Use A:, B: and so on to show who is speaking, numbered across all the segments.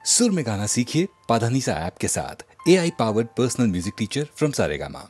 A: सुर में गाना सीखिए पाधानीसा ऐप के साथ। AI powered personal music teacher from Saregama.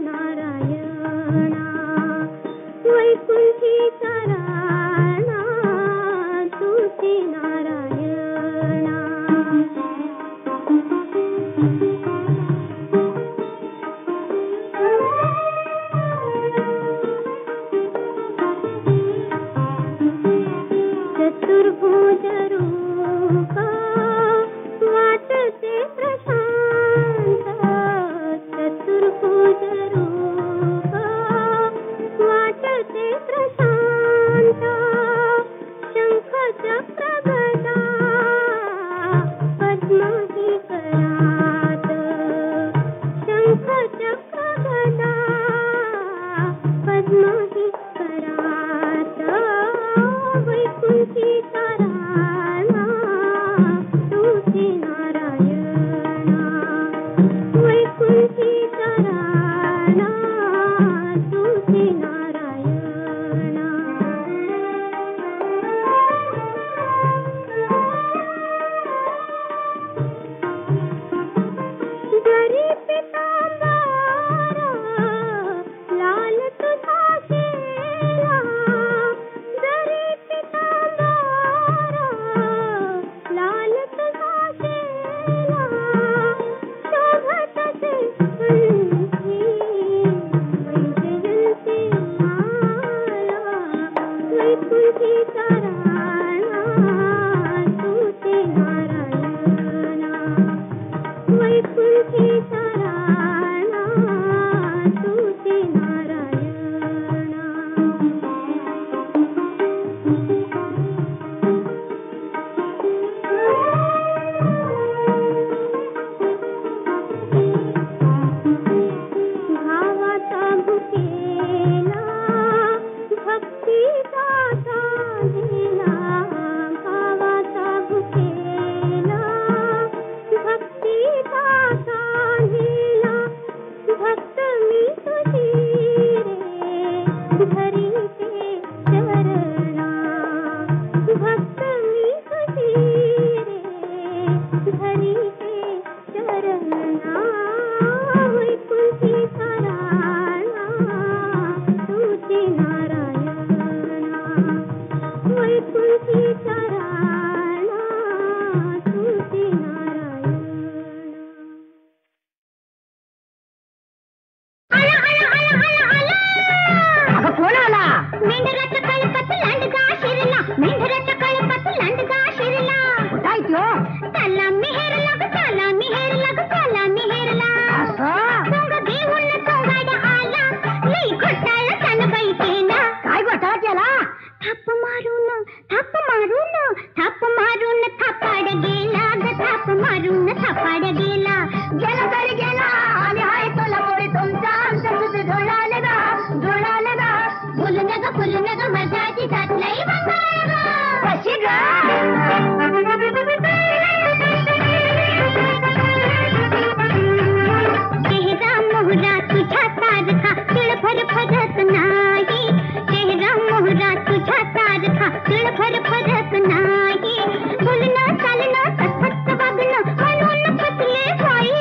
B: नारायणा वैकुंठी सारा सारखा तिळभर फरक नाही, चेहरा मोहरा तुझ्या सारखा तिळभर फरक नाही, बोलणं चालणं तसंच वागणं म्हणून फसले बाई,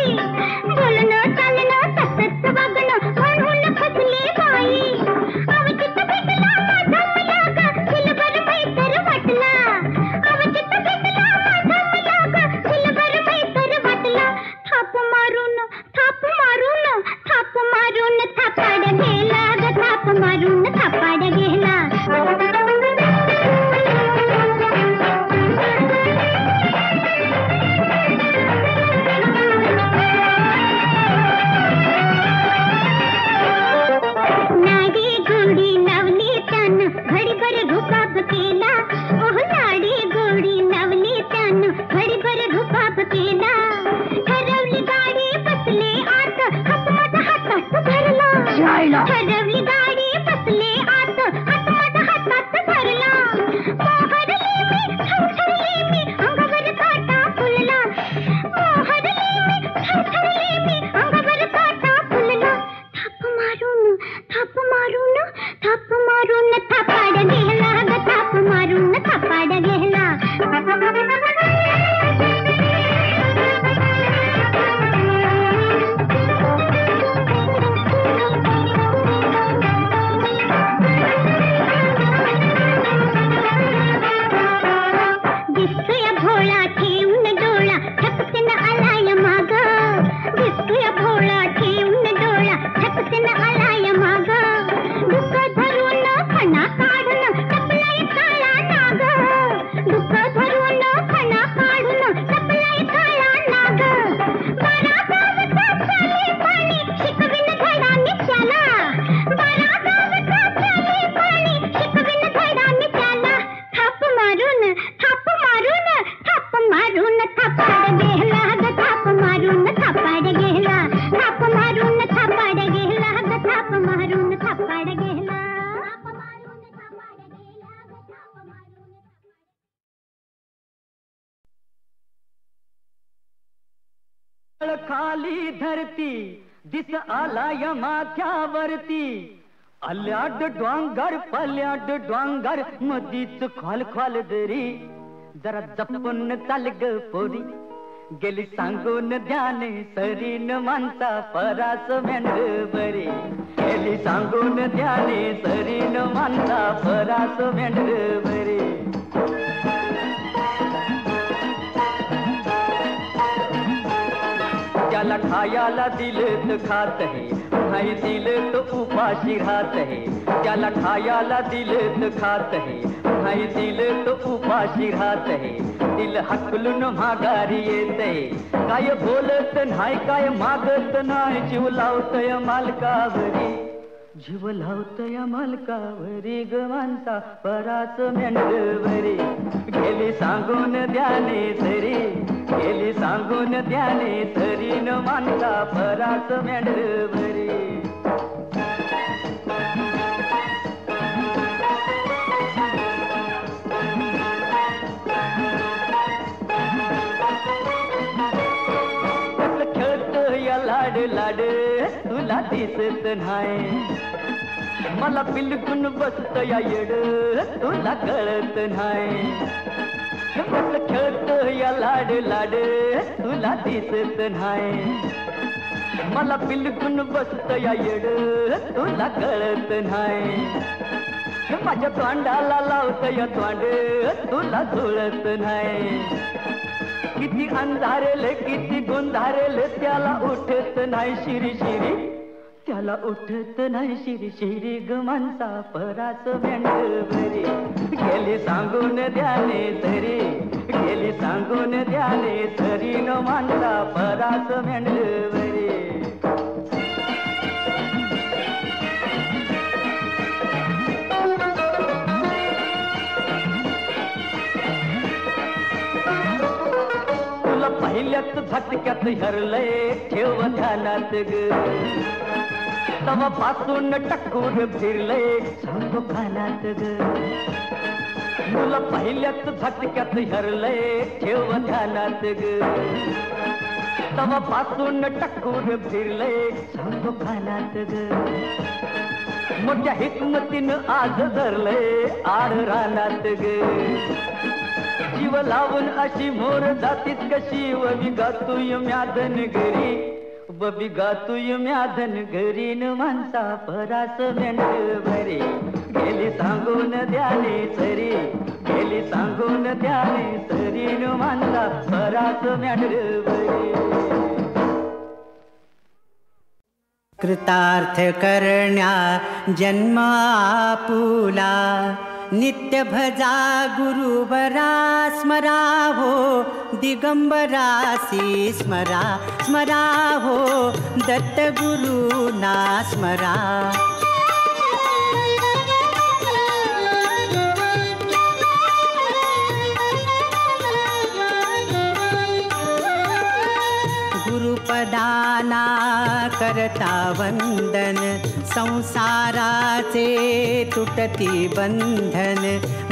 B: बोलणं चालणं तसंच वागणं म्हणून फसले बाई, अवचित भेटला माझा मला ग दिलभर मैत्र वाटला, अवचित भेटला माझा मला ग दिलभर मैत्र वाटला, थाप मारून थापाड गेला ग, थाप मारून थापाड गेला. नाडी गोडी लावली त्यानं घडीभर रुबाब केला, ओह नाडी गोडी लावली त्यानं घडीभर रुबाब केला, ठरवली गाडी बसले आत हात माझा हातात धरला, ठरवली गाडी बसले आत हात माझा हातात धरला, मोहरली मी थरथरली मी अंगावर काटा फुलला, मोहरली मी थरथरली मी अंगावर काटा फुलला, थाप मारून थापाड गेला ग, थाप मारून थापाड गेला. दिसतोय भोळा ठेवून डोळा ठपकन आलाय माग, दिसतोय भोळा ठेवून डोळा ठपकन आलाय माग, डुक धरून फणा काढून टपलाय काळा नाग, डुक धरून फणा काढून टपलाय काळा नाग, बारा गावचा चाले पाणी शिकविन धडा नित्याला, बारा गावचा चाले पाणी शिकविन धडा नित्याला, थाप मारून थापाड गेला ग, थाप मारून थापाड गेला, थाप मारून थापाड गेला ग, थाप मारून थापाड गेला.
C: खाली धरती दिस आलाय माथ्यावरती, आल्याड डोंगर पल्याड डोंगर मधीच खोल खोल दरी, जरा जपून चाल ग पोरी, गेली सांगून ध्याने सरीन माणसा परास मेंढ बरी, गेली सांगून ध्याने सरीन माणसा परास मेंढ बरी. त्याला खायाला दिलं तर खात है, नाही दिलं तर उपाशी राहत है, त्याला खायाला दिलं तर खात है, नाही दिलं तर उपाशी राहत है, दिल हकलून माघारी येते, काय बोलत नाही काय मागत नाही, जीव लावतय मालकावरी, जीव लावतय मालकावरी ग माणसा परास मेंढवरी, गेली सांगून ध्याने तरी, गेली सांगून ध्याने तरी न माणसा परास मेंढवरी. लाड लाड तुला दिसत नाही, मला बिलकुल बसत या येड तुला कळत नाही, कसं खेळत या लाड लाड तुला दिसत नाही, मला बिलकुल बसत या येड तुला कळत नाही, माझ्या तोंडाला लावत या तोंड तुला जुळत नाही, किती अंधारेल किती गोंधारेल त्याला उठत नाही शिरी शिरी, त्याला उठत नाही शिरी शिरी ग माणसा परास मेंढवरी, गेली सांगून ध्याने तरी, गेली सांगून ध्याने तरी न माणसा परास मेंढवरी. पहिल्याच झटक्यात हरलंय ठेव ध्यानात ग, तवा पासून टक्कून फिरलंय सांगतो कानात ग, तुला पहिल्याच झटक्यात हरलंय ठेव ध्यानात ग, तवापासून टक्कूर फिरलंय सांगो कानात ग मोठ्या हिकमतीनं आज धरलंय आड रानात ग जीव लावून अशी मोर जातीत कशी वबी गातूय म्याधन घरी वबी गातूय म्याधन घरी न माणसा परास मेंढ भरी गेली सांगून द्याने सरी गेली सांगून द्याने सरी न माणसा परास मेंढ भरी
D: कृतार्थ करण्या जन्म आपुला नित्य भजा गुरुबरा स्मरा हो दिगंबरासी स्मरा स्मरा हो दत्त गुरुना स्मरा गुरुपदाना करता वंदन संसाराचे तुटती बंधन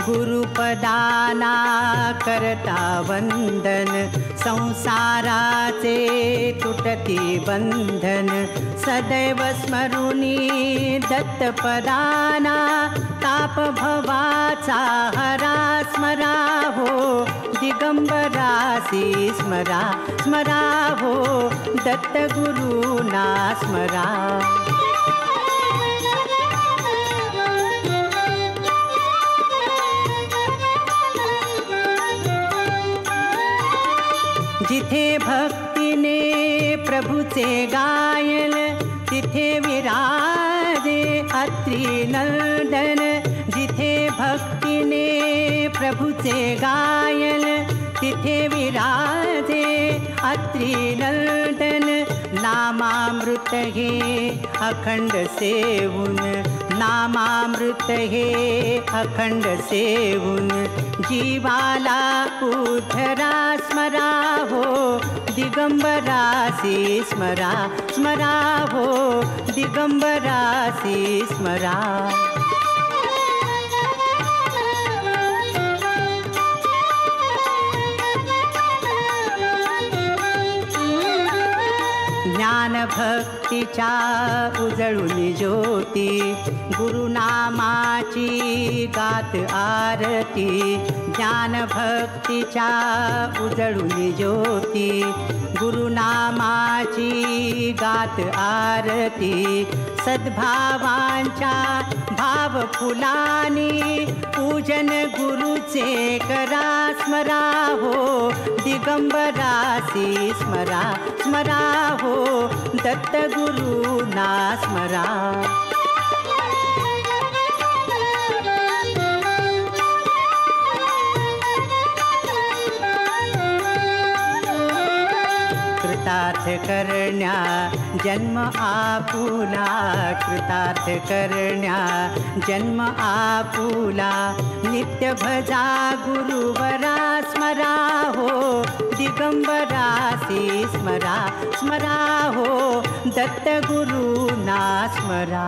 D: गुरुपदाना करता वंदन संसाराचे तुटती बंधन सदैव स्मरुनी दत्तपदाना ताप भवाचा हरा स्मरा हो दिगंबरासी स्मरा स्मरा हो दत्त गुरुना स्मरा जिथे भक्तीने प्रभूचे गायन तिथे विराजे अत्री नंदन जिथे भक्तीने प्रभूचे गायन तिथे विराजे अत्री नंदन नामामृत हे अखंड सेवून नामामृत हे अखंड सेवून जीवाला उद्धरा स्मरा हो दिगंबरासी स्मरा स्मरा हो दिगंबरासी स्मरा ज्ञान भक्तीच्या उजळून ज्योती गुरुनामाची गात आरती ज्ञान भक्तीच्या उजळून ज्योती गुरुनामाची गात आरती सद्भावांच्या भाव फुलानी पूजन गुरुचे करा स्मरा हो दिगंबरासी स्मरा स्मरा हो दत्त गुरुना स्मरा कृतार्थ करण्या जन्म आपुला कृतार्थ करण्या जन्म आपुला नित्य भजा गुरुवरा स्मरा हो दिगंबरासी स्मरा स्मरा हो दत्त गुरुना स्मरा